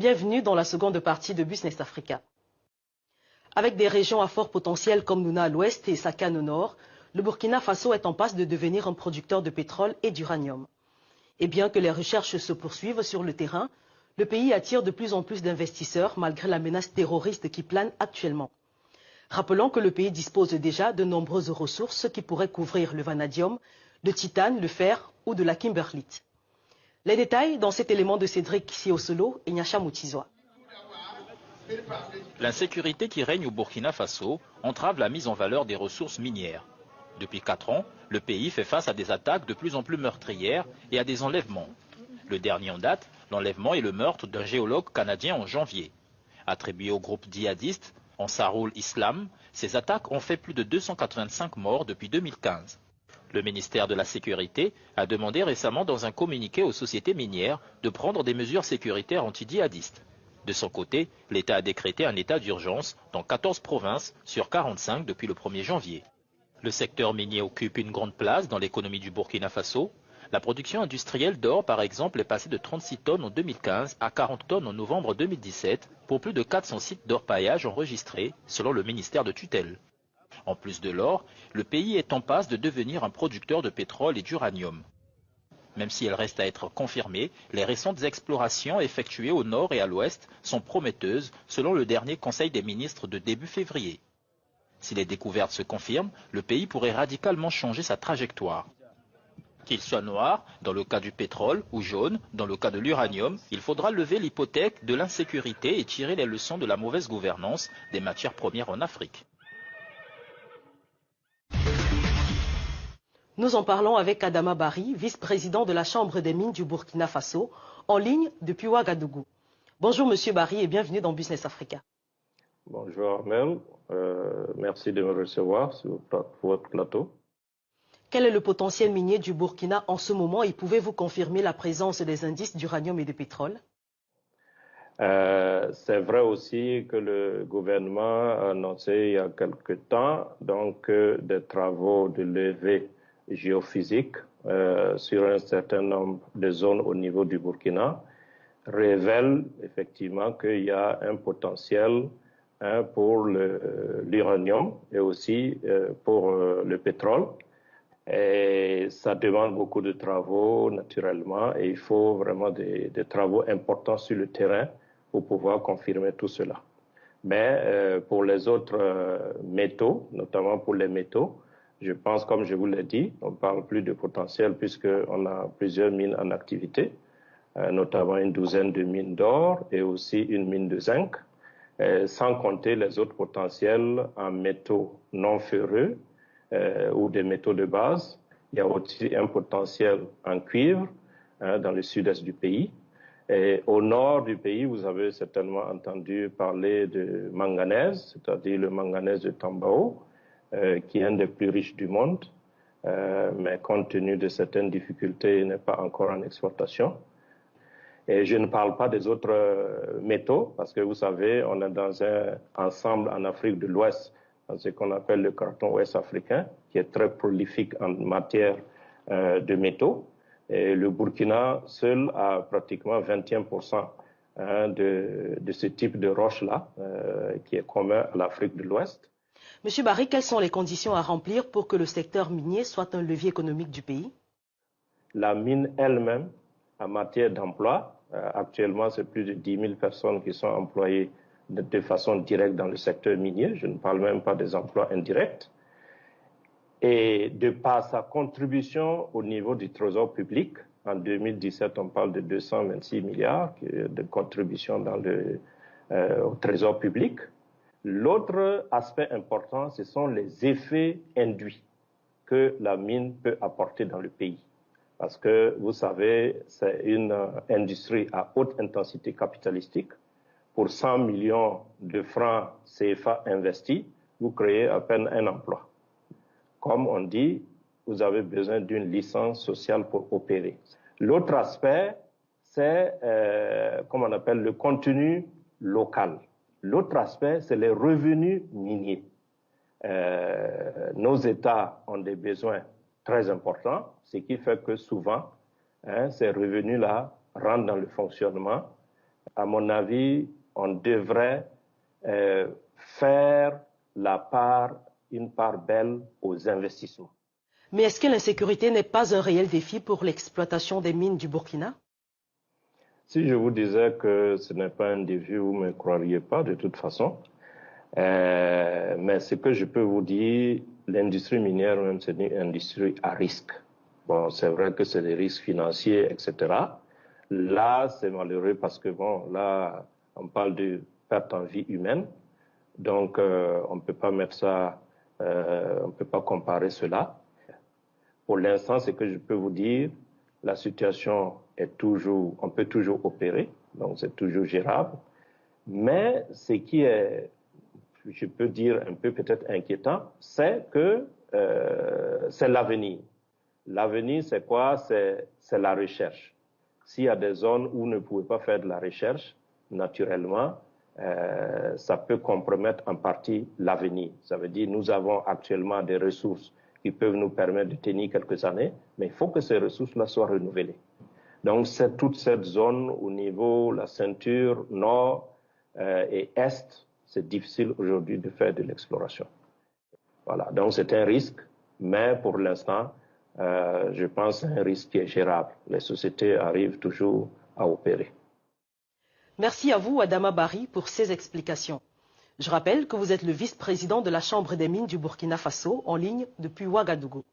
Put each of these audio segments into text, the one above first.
Bienvenue dans la seconde partie de Business Africa. Avec des régions à fort potentiel comme Nouna à l'ouest et Sakane au nord, le Burkina Faso est en passe de devenir un producteur de pétrole et d'uranium. Et bien que les recherches se poursuivent sur le terrain, le pays attire de plus en plus d'investisseurs malgré la menace terroriste qui plane actuellement. Rappelons que le pays dispose déjà de nombreuses ressources qui pourraient couvrir le vanadium, le titane, le fer ou de la kimberlite. Les détails dans cet élément de Cédric Siosolo et Nyacha Moutizoa. L'insécurité qui règne au Burkina Faso entrave la mise en valeur des ressources minières. Depuis 4 ans, le pays fait face à des attaques de plus en plus meurtrières et à des enlèvements. Le dernier en date, l'enlèvement et le meurtre d'un géologue canadien en janvier. Attribué au groupe djihadiste Ansarul Islam, ces attaques ont fait plus de 285 morts depuis 2015. Le ministère de la Sécurité a demandé récemment dans un communiqué aux sociétés minières de prendre des mesures sécuritaires anti-djihadistes. De son côté, l'État a décrété un état d'urgence dans 14 provinces sur 45 depuis le 1er janvier. Le secteur minier occupe une grande place dans l'économie du Burkina Faso. La production industrielle d'or, par exemple, est passée de 36 tonnes en 2015 à 40 tonnes en novembre 2017 pour plus de 400 sites d'orpaillage enregistrés, selon le ministère de tutelle. En plus de l'or, le pays est en passe de devenir un producteur de pétrole et d'uranium. Même si elle reste à être confirmée, les récentes explorations effectuées au nord et à l'ouest sont prometteuses, selon le dernier Conseil des ministres de début février. Si les découvertes se confirment, le pays pourrait radicalement changer sa trajectoire. Qu'il soit noir, dans le cas du pétrole, ou jaune, dans le cas de l'uranium, il faudra lever l'hypothèque de l'insécurité et tirer les leçons de la mauvaise gouvernance des matières premières en Afrique. Nous en parlons avec Adama Barry, vice-président de la Chambre des mines du Burkina Faso, en ligne depuis Ouagadougou. Bonjour Monsieur Barry et bienvenue dans Business Africa. Bonjour Armel, merci de me recevoir sur votre plateau. Quel est le potentiel minier du Burkina en ce moment et pouvez-vous confirmer la présence des indices d'uranium et de pétrole? C'est vrai aussi que le gouvernement a annoncé il y a quelque temps des travaux de levée géophysique sur un certain nombre de zones au niveau du Burkina révèlent effectivement qu'il y a un potentiel pour l'uranium et aussi pour le pétrole. Et ça demande beaucoup de travaux naturellement et il faut vraiment des travaux importants sur le terrain pour pouvoir confirmer tout cela. Mais pour les autres métaux, notamment pour les métaux, je pense, comme je vous l'ai dit, on parle plus de potentiel puisqu'on a plusieurs mines en activité, notamment une douzaine de mines d'or et aussi une mine de zinc, sans compter les autres potentiels en métaux non ferreux ou des métaux de base. Il y a aussi un potentiel en cuivre dans le sud-est du pays. Et au nord du pays, vous avez certainement entendu parler de manganèse, c'est-à-dire le manganèse de Tambao, qui est un des plus riches du monde, mais compte tenu de certaines difficultés, n'est pas encore en exploitation. Et je ne parle pas des autres métaux, parce que vous savez, on est dans un ensemble en Afrique de l'Ouest, dans ce qu'on appelle le canton ouest africain, qui est très prolifique en matière de métaux. Et le Burkina seul a pratiquement 21% de ce type de roche-là, qui est commun à l'Afrique de l'Ouest. Monsieur Barry, quelles sont les conditions à remplir pour que le secteur minier soit un levier économique du pays? La mine elle-même, en matière d'emploi, actuellement c'est plus de 10 000 personnes qui sont employées de façon directe dans le secteur minier, je ne parle même pas des emplois indirects. Et de par sa contribution au niveau du trésor public, en 2017 on parle de 226 milliards de contribution au trésor public. L'autre aspect important, ce sont les effets induits que la mine peut apporter dans le pays. Parce que, vous savez, c'est une industrie à haute intensité capitalistique. Pour 100 millions de francs CFA investis, vous créez à peine un emploi. Comme on dit, vous avez besoin d'une licence sociale pour opérer. L'autre aspect, c'est, comme on appelle, le contenu local. L'autre aspect, c'est les revenus miniers. Nos États ont des besoins très importants, ce qui fait que souvent, ces revenus-là rentrent dans le fonctionnement à mon avis, on devrait faire une part belle aux investissements. Mais est-ce que l'insécurité n'est pas un réel défi pour l'exploitation des mines du Burkina? Si je vous disais que ce n'est pas un défi, vous ne me croiriez pas de toute façon. Mais ce que je peux vous dire, l'industrie minière, même, c'est une industrie à risque. Bon, c'est vrai que c'est des risques financiers, etc. Là, c'est malheureux parce que, bon, là, on parle de perte en vie humaine. Donc, on ne peut pas mettre ça, on ne peut pas comparer cela. Pour l'instant, ce que je peux vous dire, la situation est toujours, on peut toujours opérer, donc c'est toujours gérable. Mais ce qui est, je peux dire, un peu peut-être inquiétant, c'est que c'est l'avenir. L'avenir, c'est quoi? C'est la recherche. S'il y a des zones où vous ne pouvez pas faire de la recherche, naturellement, ça peut compromettre en partie l'avenir. Ça veut dire que nous avons actuellement des ressources qui peuvent nous permettre de tenir quelques années, mais il faut que ces ressources-là soient renouvelées. Donc, c'est toute cette zone au niveau de la ceinture nord et est, c'est difficile aujourd'hui de faire de l'exploration. Voilà, donc c'est un risque, mais pour l'instant, je pense que c'est un risque qui est gérable. Les sociétés arrivent toujours à opérer. Merci à vous, Adama Barry, pour ces explications. Je rappelle que vous êtes le vice-président de la Chambre des mines du Burkina Faso, en ligne depuis Ouagadougou.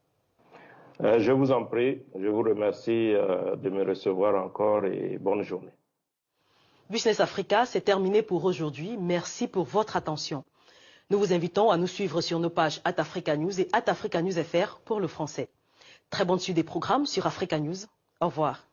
Je vous en prie, je vous remercie de me recevoir encore et bonne journée. Business Africa, c'est terminé pour aujourd'hui. Merci pour votre attention. Nous vous invitons à nous suivre sur nos pages @africanews et @africanews.fr pour le français. Très bonne suite des programmes sur Africa News. Au revoir.